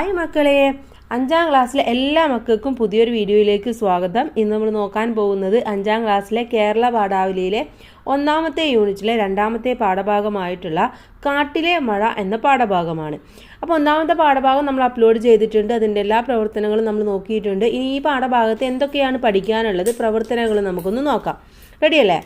Hi മക്കളെ, 5ാം ക്ലാസ്സിലെ എല്ലാ മക്കൾക്കും പുതിയൊരു വീഡിയോയിലേക്ക് സ്വാഗതം. ഇന്ന് നമ്മൾ നോക്കാൻ പോകുന്നത് 5ാം ക്ലാസ്സിലെ കേരള പാഠാവലിയിലെ 1ാമത്തെ യൂണിറ്റിലെ 2ാമത്തെ പാഠഭാഗമായിട്ടുള്ള കാട്ടിലെ മഴ എന്ന പാഠഭാഗമാണ്. അപ്പോൾ 1ാമത്തെ പാഠഭാഗം നമ്മൾ അപ്ലോഡ് ചെയ്തിട്ടുണ്ട്. അതിൻ്റെ എല്ലാ പ്രവർത്തനങ്ങളും നമ്മൾ നോക്കിയിട്ടുണ്ട്. ഇനി ഈ പാഠഭാഗത്ത് എന്തൊക്കെയാണ് പഠിക്കാനുള്ളത്, പ്രവർത്തനങ്ങൾ നമുക്കൊന്ന് നോക്കാം. റെഡിയല്ലേ?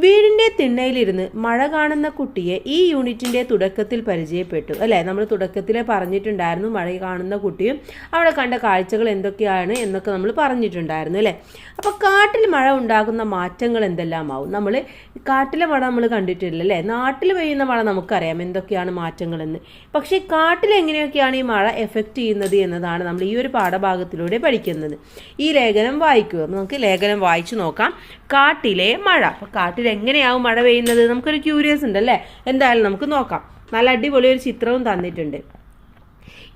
വീടിൻ്റെ തിണ്ണയിലിരുന്ന് മഴ കാണുന്ന കുട്ടിയെ ഈ യൂണിറ്റിൻ്റെ തുടക്കത്തിൽ പരിചയപ്പെട്ടു അല്ലേ? നമ്മൾ തുടക്കത്തിൽ പറഞ്ഞിട്ടുണ്ടായിരുന്നു മഴ കാണുന്ന കുട്ടിയും അവിടെ കണ്ട കാഴ്ചകൾ എന്തൊക്കെയാണ് എന്നൊക്കെ നമ്മൾ പറഞ്ഞിട്ടുണ്ടായിരുന്നു അല്ലേ? അപ്പോൾ കാട്ടിൽ മഴ ഉണ്ടാകുന്ന മാറ്റങ്ങൾ എന്തെല്ലാമാവും? നമ്മൾ കാട്ടിലെ മഴ നമ്മൾ കണ്ടിട്ടില്ല അല്ലേ? നാട്ടിൽ പെയ്യുന്ന മഴ നമുക്കറിയാം എന്തൊക്കെയാണ് മാറ്റങ്ങളെന്ന്. പക്ഷേ കാട്ടിൽ എങ്ങനെയൊക്കെയാണ് ഈ മഴ എഫക്റ്റ് ചെയ്യുന്നത് എന്നതാണ് നമ്മൾ ഈ ഒരു പാഠഭാഗത്തിലൂടെ പഠിക്കുന്നത്. ഈ ലേഖനം വായിക്കുക. നമുക്ക് ലേഖനം വായിച്ചു നോക്കാം. കാട്ടിലെ മഴ. അപ്പോൾ കാട്ടിൽ എങ്ങനെയാവും മഴ പെയ്യുന്നത്? നമുക്കൊരു ക്യൂരിയസ് ഉണ്ട് അല്ലേ? എന്തായാലും നമുക്ക് നോക്കാം. നല്ല അടിപൊളി ഒരു ചിത്രവും തന്നിട്ടുണ്ട്.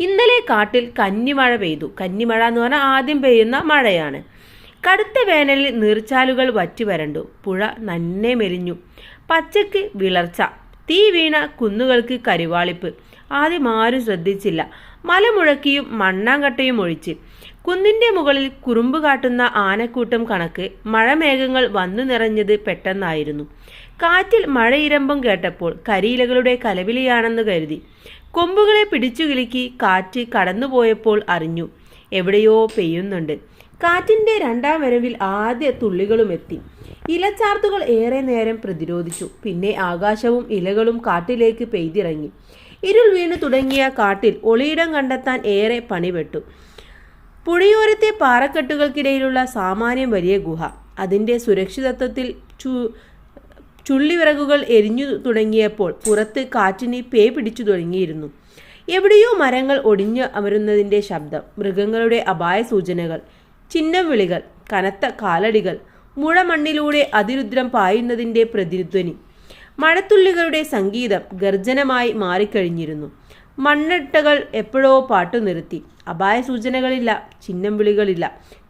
ഇന്നലെ കാട്ടിൽ കന്നിമഴ പെയ്തു. കന്നിമഴ എന്ന് പറഞ്ഞാൽ ആദ്യം പെയ്യുന്ന മഴയാണ്. കടുത്ത വേനലിൽ നീർച്ചാലുകൾ വറ്റി വരണ്ടു. പുഴ നന്നെ മെലിഞ്ഞു. പച്ചയ്ക്ക് വിളർച്ച. തീ വീണ കുന്നുകൾക്ക് കരിവാളിപ്പ്. ആദ്യം ആരും ശ്രദ്ധിച്ചില്ല. മലമുഴക്കിയും മണ്ണാങ്കട്ടയും ഒഴിച്ച് കുന്നിന്റെ മുകളിൽ കുറുമ്പ് കാട്ടുന്ന ആനക്കൂട്ടം കണക്ക് മഴമേഘങ്ങൾ വന്നു നിറഞ്ഞത് പെട്ടെന്നായിരുന്നു. കാറ്റിൽ മഴയിരമ്പം കേട്ടപ്പോൾ കരിയിലകളുടെ കലവിളിയാണെന്ന് കരുതി. കൊമ്പുകളെ പിടിച്ചു കിലുക്കി കാറ്റ് കടന്നുപോയപ്പോൾ അറിഞ്ഞു എവിടെയോ പെയ്യുന്നുണ്ട്. കാറ്റിന്റെ 2ാം വരവിൽ ആദ്യ തുള്ളികളും എത്തി. ഇലച്ചാർത്തുകൾ ഏറെ നേരം പ്രതിരോധിച്ചു. പിന്നെ ആകാശവും ഇലകളും കാട്ടിലേക്ക് പെയ്തിറങ്ങി. ഇരുൾ വീണു തുടങ്ങിയ കാട്ടിൽ ഒളിയിടം കണ്ടെത്താൻ ഏറെ പണിപെട്ടു. പുഴയോരത്തെ പാറക്കെട്ടുകൾക്കിടയിലുള്ള സാമാന്യം വലിയ ഗുഹ. അതിൻ്റെ സുരക്ഷിതത്വത്തിൽ ചുള്ളിവിറകുകൾ എരിഞ്ഞു തുടങ്ങിയപ്പോൾ പുറത്ത് കാറ്റിന് പേ പിടിച്ചു തുടങ്ങിയിരുന്നു. എവിടെയോ മരങ്ങൾ ഒടിഞ്ഞു അമരുന്നതിൻ്റെ ശബ്ദം, മൃഗങ്ങളുടെ അപായ സൂചനകൾ, ചിഹ്നം വിളികൾ, കനത്ത കാലടികൾ, മുഴമണ്ണിലൂടെ അതിരുദ്രം പായുന്നതിൻ്റെ പ്രതിധ്വനി. മഴത്തുള്ളികളുടെ സംഗീതം ഗർജനമായി മാറിക്കഴിഞ്ഞിരുന്നു. മണ്ണിട്ടകൾ എപ്പോഴോ പാട്ടു നിർത്തി. അപായ സൂചനകളില്ല, ചിഹ്നം വിളികളില്ല,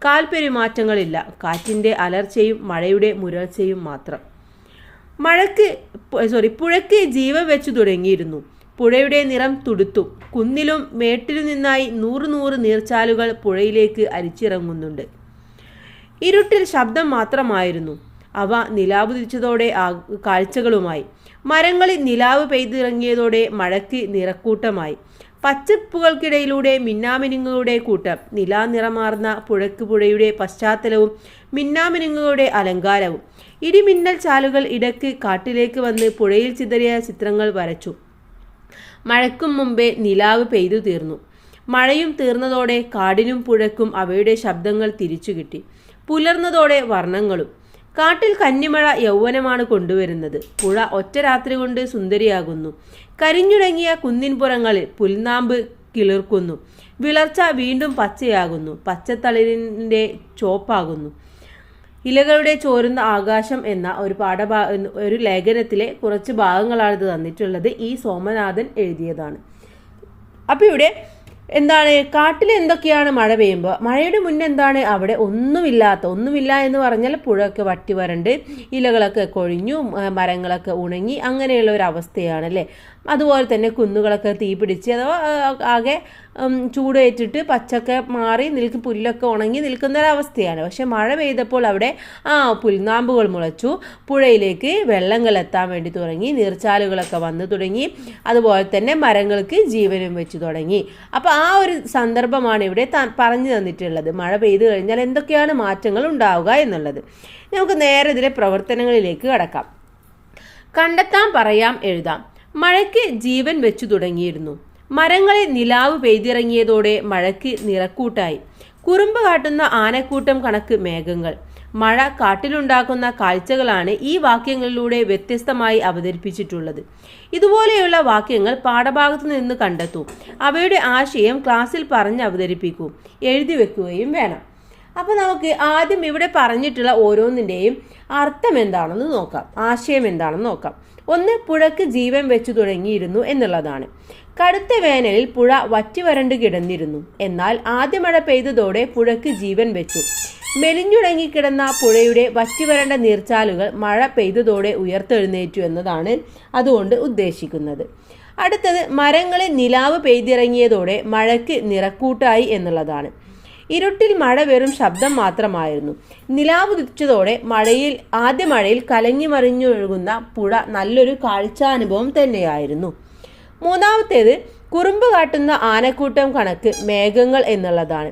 കാൽപെരുമാറ്റങ്ങളില്ല. കാറ്റിൻ്റെ അലർച്ചയും മഴയുടെ മുരൾച്ചയും മാത്രം. പുഴയ്ക്ക് ജീവൻ വെച്ചു തുടങ്ങിയിരുന്നു. പുഴയുടെ നിറം തുടുത്തു. കുന്നിലും മേട്ടിലും നിന്നായി 100 നീർച്ചാലുകൾ പുഴയിലേക്ക് അരിച്ചിറങ്ങുന്നുണ്ട്. ഇരുട്ടിൽ ശബ്ദം മാത്രമായിരുന്നു. അവ നിലാവ് തിരിച്ചതോടെ കാഴ്ചകളുമായി. മരങ്ങളിൽ നിലാവ് പെയ്തിറങ്ങിയതോടെ മഴയ്ക്ക് നിറക്കൂട്ടമായി. പച്ചപ്പുകൾക്കിടയിലൂടെ മിന്നാമിനുങ്ങളുടെ കൂട്ടം. നിലാനിറമാർന്ന പുഴയ്ക്ക് പുഴയുടെ പശ്ചാത്തലവും മിന്നാമിനുങ്ങളുടെ അലങ്കാരവും. ഇടിമിന്നൽ ചാലുകൾ ഇടയ്ക്ക് കാട്ടിലേക്ക് വന്ന് പുഴയിൽ ചിതറിയ ചിത്രങ്ങൾ വരച്ചു. മഴയ്ക്കും മുമ്പേ നിലാവ് പെയ്തു തീർന്നു. മഴയും തീർന്നതോടെ കാടിനും പുഴയ്ക്കും അവയുടെ ശബ്ദങ്ങൾ തിരിച്ചു കിട്ടി. പുലർന്നതോടെ വർണ്ണങ്ങളും. കാട്ടിൽ കന്നിമഴ യൗവനമാണ് കൊണ്ടുവരുന്നത്. പുഴ ഒറ്റ രാത്രി കൊണ്ട് സുന്ദരിയാകുന്നു. കരിഞ്ഞുടങ്ങിയ കുന്നിൻപുറങ്ങളിൽ പുൽനാമ്പ് കിളിർക്കുന്നു. വിളർച്ച വീണ്ടും പച്ചയാകുന്നു. പച്ചത്തളിരിൻ്റെ ചോപ്പാകുന്നു. ഇലകളുടെ ചോരുന്ന ആകാശം എന്ന ഒരു ലേഖനത്തിലെ കുറച്ച് ഭാഗങ്ങളാണ് ഇത് തന്നിട്ടുള്ളത്. ഈ സോമനാഥൻ എഴുതിയതാണ്. അപ്പോൾ ഇവിടെ എന്താണ്, കാട്ടിൽ എന്തൊക്കെയാണ് മഴ പെയ്യുമ്പോൾ? മഴയുടെ മുന്നേ എന്താണ് അവിടെ ഒന്നുമില്ല എന്ന് പറഞ്ഞാൽ പുഴയൊക്കെ വറ്റി വരണ്ട്, ഇലകളൊക്കെ കൊഴിഞ്ഞു, മരങ്ങളൊക്കെ ഉണങ്ങി, അങ്ങനെയുള്ള ഒരു അവസ്ഥയാണ് അല്ലേ? അതുപോലെ തന്നെ കുന്നുകളൊക്കെ തീ പിടിച്ച് അഥവാ ആകെ ചൂടേറ്റിട്ട് പച്ചക്കെ മാറി പുല്ലൊക്കെ ഉണങ്ങി നിൽക്കുന്ന ഒരവസ്ഥയാണ്. പക്ഷെ മഴ പെയ്തപ്പോൾ അവിടെ പുൽനാമ്പുകൾ മുളച്ചു. പുഴയിലേക്ക് വെള്ളങ്ങൾ എത്താൻ വേണ്ടി തുടങ്ങി. നീർച്ചാലുകളൊക്കെ വന്നു തുടങ്ങി. അതുപോലെ തന്നെ മരങ്ങൾക്ക് ജീവനും വെച്ചു തുടങ്ങി. അപ്പോൾ ആ ഒരു സന്ദർഭമാണ് ഇവിടെ പറഞ്ഞു തന്നിട്ടുള്ളത്. മഴ പെയ്തു കഴിഞ്ഞാൽ എന്തൊക്കെയാണ് മാറ്റങ്ങൾ ഉണ്ടാവുക എന്നുള്ളത്. നമുക്ക് നേരെ ഇതിലെ പ്രവർത്തനങ്ങളിലേക്ക് കടക്കാം. കണ്ടെത്താൻ, പറയാം, എഴുതാം. മഴയ്ക്ക് ജീവൻ വെച്ചു തുടങ്ങിയിരുന്നു. മരങ്ങളിൽ നിലാവ് പെയ്തിറങ്ങിയതോടെ മഴയ്ക്ക് നിറക്കൂട്ടായി. കുറുമ്പ് കാട്ടുന്ന ആനക്കൂട്ടം കണക്ക് മേഘങ്ങൾ. മഴ കാട്ടിലുണ്ടാക്കുന്ന കാഴ്ചകളാണ് ഈ വാക്യങ്ങളിലൂടെ വ്യത്യസ്തമായി അവതരിപ്പിച്ചിട്ടുള്ളത്. ഇതുപോലെയുള്ള വാക്യങ്ങൾ പാഠഭാഗത്തു നിന്ന് കണ്ടെത്തൂ. അവയുടെ ആശയം ക്ലാസ്സിൽ പറഞ്ഞ് അവതരിപ്പിക്കൂ. എഴുതി വെക്കുകയും വേണം. അപ്പോൾ നമുക്ക് ആദ്യം ഇവിടെ പറഞ്ഞിട്ടുള്ള ഓരോന്നിൻ്റെയും അർത്ഥം എന്താണെന്ന് നോക്കാം, ആശയം എന്താണെന്ന് നോക്കാം. ഒന്ന്, പുഴയ്ക്ക് ജീവൻ വെച്ചു തുടങ്ങിയിരുന്നു എന്നുള്ളതാണ്. കടുത്ത വേനലിൽ പുഴ വറ്റി വരണ്ട് കിടന്നിരുന്നു. എന്നാൽ ആദ്യ മഴ പെയ്തതോടെ പുഴയ്ക്ക് ജീവൻ വെച്ചു. മെലിഞ്ഞുടങ്ങിക്കിടന്ന പുഴയുടെ വറ്റിവരണ്ട നീർച്ചാലുകൾ മഴ പെയ്തതോടെ ഉയർത്തെഴുന്നേറ്റു എന്നതാണ് അതുകൊണ്ട് ഉദ്ദേശിക്കുന്നത്. അടുത്തത് മരങ്ങളിൽ നിലാവ് പെയ്തിറങ്ങിയതോടെ മഴയ്ക്ക് നിറക്കൂട്ടായി എന്നുള്ളതാണ്. ഇരുട്ടിൽ മഴ വെറും ശബ്ദം മാത്രമായിരുന്നു. നിലാവുദിച്ചതോടെ ആദ്യ മഴയിൽ കലങ്ങി മറിഞ്ഞൊഴുകുന്ന പുഴ നല്ലൊരു കാഴ്ചാനുഭവം തന്നെയായിരുന്നു. മൂന്നാമത്തേത് കുറുമ്പ് കാട്ടുന്ന ആനക്കൂട്ടം കണക്ക് മേഘങ്ങൾ എന്നുള്ളതാണ്.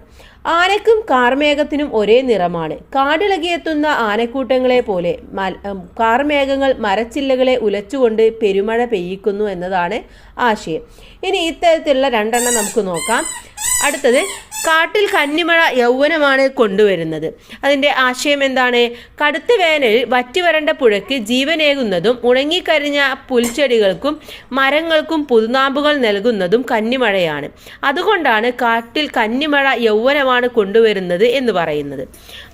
ആനക്കും കാർമേഘത്തിനും ഒരേ നിറമാണ്. കാടിളകിയെത്തുന്ന ആനക്കൂട്ടങ്ങളെ പോലെ കാർമേഘങ്ങൾ മരച്ചില്ലകളെ ഉലച്ചുകൊണ്ട് പെരുമഴ പെയ്യിക്കുന്നു എന്നതാണ് ആശയം. ഇനി ഇത്തരത്തിലുള്ള രണ്ടെണ്ണം നമുക്ക് നോക്കാം. അടുത്തത് കാട്ടിൽ കന്നിമഴ യൗവനമാണ് കൊണ്ടുവരുന്നത്. അതിൻ്റെ ആശയം എന്താണ്? കടുത്ത വേനലിൽ വറ്റിവരണ്ട പുഴയ്ക്ക് ജീവനേകുന്നതും ഉണങ്ങിക്കരിഞ്ഞ പുൽച്ചെടികൾക്കും മരങ്ങൾക്കും പുതുനാമ്പുകൾ നൽകുന്നതും കന്നിമഴയാണ്. അതുകൊണ്ടാണ് കാട്ടിൽ കന്നിമഴ യൗവനമാണ് കൊണ്ടുവരുന്നത് എന്ന് പറയുന്നത്.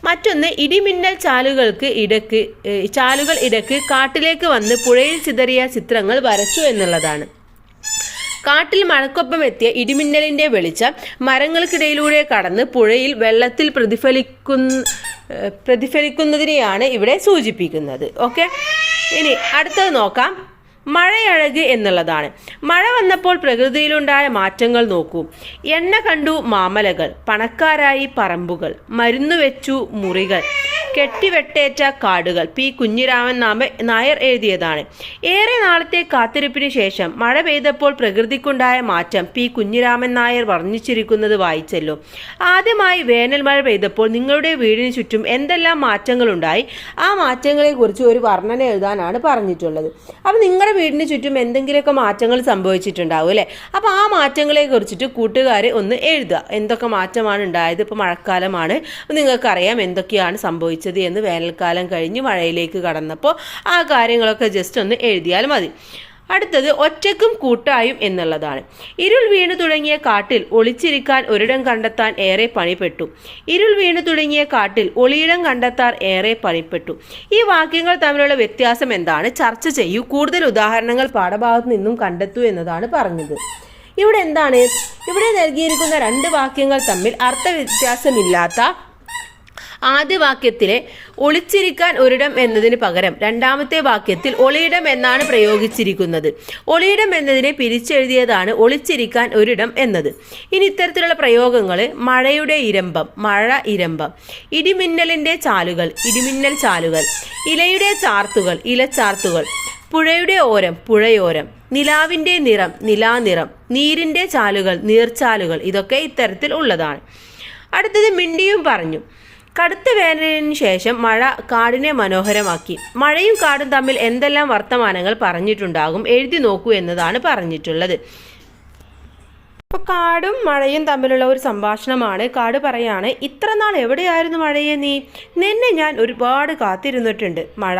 മറ്റൊന്ന്, ഇടിമിന്നൽ ചാലുകൾ ഇടയ്ക്ക് കാട്ടിലേക്ക് വന്ന് പുഴയിൽ ചിതറിയ ചിത്രങ്ങൾ വരച്ചു എന്നുള്ളതാണ്. കാട്ടിൽ മഴക്കൊപ്പം എത്തിയ ഇടിമിന്നലിന്റെ വെളിച്ചം മരങ്ങൾക്കിടയിലൂടെ കടന്ന് പുഴയിൽ വെള്ളത്തിൽ പ്രതിഫലിക്കുന്നതിനെയാണ് ഇവിടെ സൂചിപ്പിക്കുന്നത്. ഓക്കെ, ഇനി അടുത്തത് നോക്കാം. മഴയഴക് എന്നുള്ളതാണ്. മഴ വന്നപ്പോൾ പ്രകൃതിയിലുണ്ടായ മാറ്റങ്ങൾ നോക്കൂ. എണ്ണ കണ്ടു മാമലകൾ, പണക്കാരായി പറമ്പുകൾ, മരുന്നു വെച്ചു മുറികൾ, കെട്ടിവെട്ടേറ്റ കാടുകൾ. പി കുഞ്ഞിരാമൻ നായർ എഴുതിയതാണ്. ഏറെ നാളത്തെ കാത്തിരിപ്പിന് ശേഷം മഴ പെയ്തപ്പോൾ പ്രകൃതിക്കുണ്ടായ മാറ്റം പി കുഞ്ഞിരാമൻ നായർ വർണ്ണിച്ചിരിക്കുന്നത് വായിച്ചല്ലോ. ആദ്യമായി വേനൽ മഴ പെയ്തപ്പോൾ നിങ്ങളുടെ വീടിന് ചുറ്റും എന്തെല്ലാം മാറ്റങ്ങളുണ്ടായി, ആ മാറ്റങ്ങളെക്കുറിച്ച് ഒരു വർണ്ണന എഴുതാനാണ് പറഞ്ഞിട്ടുള്ളത്. അപ്പം നിങ്ങളുടെ വീടിന് ചുറ്റും എന്തെങ്കിലുമൊക്കെ മാറ്റങ്ങൾ സംഭവിച്ചിട്ടുണ്ടാവും അല്ലേ? അപ്പോൾ ആ മാറ്റങ്ങളെ കുറിച്ചിട്ട് കൂട്ടുകാർ ഒന്ന് എഴുതുക. എന്തൊക്കെ മാറ്റമാണ് ഉണ്ടായത്? ഇപ്പോൾ മഴക്കാലമാണ്, നിങ്ങൾക്കറിയാം എന്തൊക്കെയാണ് സംഭവിച്ചത് എന്ന്. വേനൽക്കാലം കഴിഞ്ഞ് മഴയിലേക്ക് കടന്നപ്പോൾ ആ കാര്യങ്ങളൊക്കെ ജസ്റ്റ് ഒന്ന് എഴുതിയാൽ മതി. അടുത്തത് ഒറ്റയ്ക്കും കൂട്ടായും എന്നുള്ളതാണ്. ഇരുൾ വീണു തുടങ്ങിയ കാട്ടിൽ ഒളിച്ചിരിക്കാൻ ഒരിടം കണ്ടെത്താൻ ഏറെ പണിപ്പെട്ടു. ഇരുൾ വീണു തുടങ്ങിയ കാട്ടിൽ ഒളിയിടം കണ്ടെത്താൻ ഏറെ പണിപ്പെട്ടു. ഈ വാക്യങ്ങൾ തമ്മിലുള്ള വ്യത്യാസം എന്താണ്? ചർച്ച ചെയ്യൂ. കൂടുതൽ ഉദാഹരണങ്ങൾ പാഠഭാഗത്ത് നിന്നും കണ്ടെത്തൂ എന്നതാണ് പറഞ്ഞത്. ഇവിടെ എന്താണ്? ഇവിടെ നൽകിയിരിക്കുന്ന രണ്ട് വാക്യങ്ങൾ തമ്മിൽ അർത്ഥവ്യത്യാസമില്ലാത്ത ആദ്യ വാക്യത്തിലെ ഒളിച്ചിരിക്കാൻ ഒരിടം എന്നതിന് പകരം രണ്ടാമത്തെ വാക്യത്തിൽ ഒളിയിടം എന്നാണ് പ്രയോഗിച്ചിരിക്കുന്നത്. ഒളിയിടം എന്നതിനെ പിരിച്ചെഴുതിയതാണ് ഒളിച്ചിരിക്കാൻ ഒരിടം എന്നത്. ഇനി ഇത്തരത്തിലുള്ള പ്രയോഗങ്ങൾ: മഴയുടെ ഇരമ്പം, മഴ ഇരമ്പം; ഇടിമിന്നലിൻ്റെ ചാലുകൾ, ഇടിമിന്നൽ ചാലുകൾ; ഇലയുടെ ചാർത്തുകൾ, ഇലച്ചാർത്തുകൾ; പുഴയുടെ ഓരം, പുഴയോരം; നിലാവിൻ്റെ നിറം, നിലാനിറം; നീരിൻ്റെ ചാലുകൾ, നീർച്ചാലുകൾ. ഇതൊക്കെ ഇത്തരത്തിൽ ഉള്ളതാണ്. അടുത്തത് മിണ്ടിയും പറഞ്ഞു. കടുത്ത വേനലിന് ശേഷം മഴ കാടിനെ മനോഹരമാക്കി. മഴയും കാടും തമ്മിൽ എന്തെല്ലാം വർത്തമാനങ്ങൾ പറഞ്ഞിട്ടുണ്ടാകും, എഴുതി നോക്കൂ എന്നതാണ് പറഞ്ഞിട്ടുള്ളത്. അപ്പോൾ കാടും മഴയും തമ്മിലുള്ള ഒരു സംഭാഷണമാണ്. കാട് പറയാണ്, ഇത്ര നാൾ എവിടെയായിരുന്നു മഴയെ നീ? നിന്നെ ഞാൻ ഒരുപാട് കാത്തിരുന്നിട്ടുണ്ട് മഴ.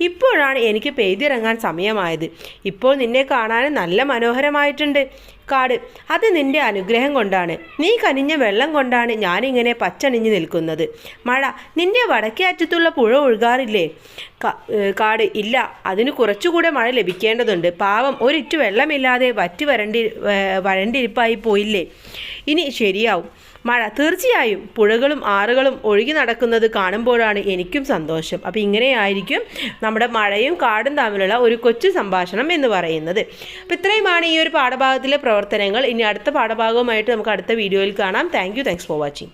ഇപ്പോഴാണ് എനിക്ക് പെയ്തിറങ്ങാൻ സമയമായത്. ഇപ്പോൾ നിന്നെ കാണാൻ നല്ല മനോഹരമായിട്ടുണ്ട്. കാട്: അത് നിന്റെ അനുഗ്രഹം കൊണ്ടാണ്. നീ കനിഞ്ഞ വെള്ളം കൊണ്ടാണ് ഞാനിങ്ങനെ പച്ചണിഞ്ഞു നിൽക്കുന്നത്. മഴ: നിന്റെ വടക്കേ അറ്റത്തുള്ള പുഴ ഒഴുകാറില്ലേ? കാട്: ഇല്ല, അതിന് കുറച്ചുകൂടെ മഴ ലഭിക്കേണ്ടതുണ്ട്. പാവം, ഒരിറ്റു വെള്ളമില്ലാതെ വരണ്ടിരിപ്പായി പോയില്ലേ? ഇനി ശരിയാവും. മഴ: തീർച്ചയായും, പുഴകളും ആറുകളും ഒഴുകി നടക്കുന്നത് കാണുമ്പോഴാണ് എനിക്കും സന്തോഷം. അപ്പോൾ ഇങ്ങനെയായിരിക്കും നമ്മുടെ മഴയും കാടും തമ്മിലുള്ള ഒരു കൊച്ചു സംഭാഷണം എന്ന് പറയുന്നത്. അപ്പോൾ ഇത്രയുമാണ് ഈ ഒരു പാഠഭാഗത്തിലെ പ്രവർത്തനങ്ങൾ. ഇനി അടുത്ത പാഠഭാഗവുമായിട്ട് നമുക്ക് അടുത്ത വീഡിയോയിൽ കാണാം. Thanks for watching.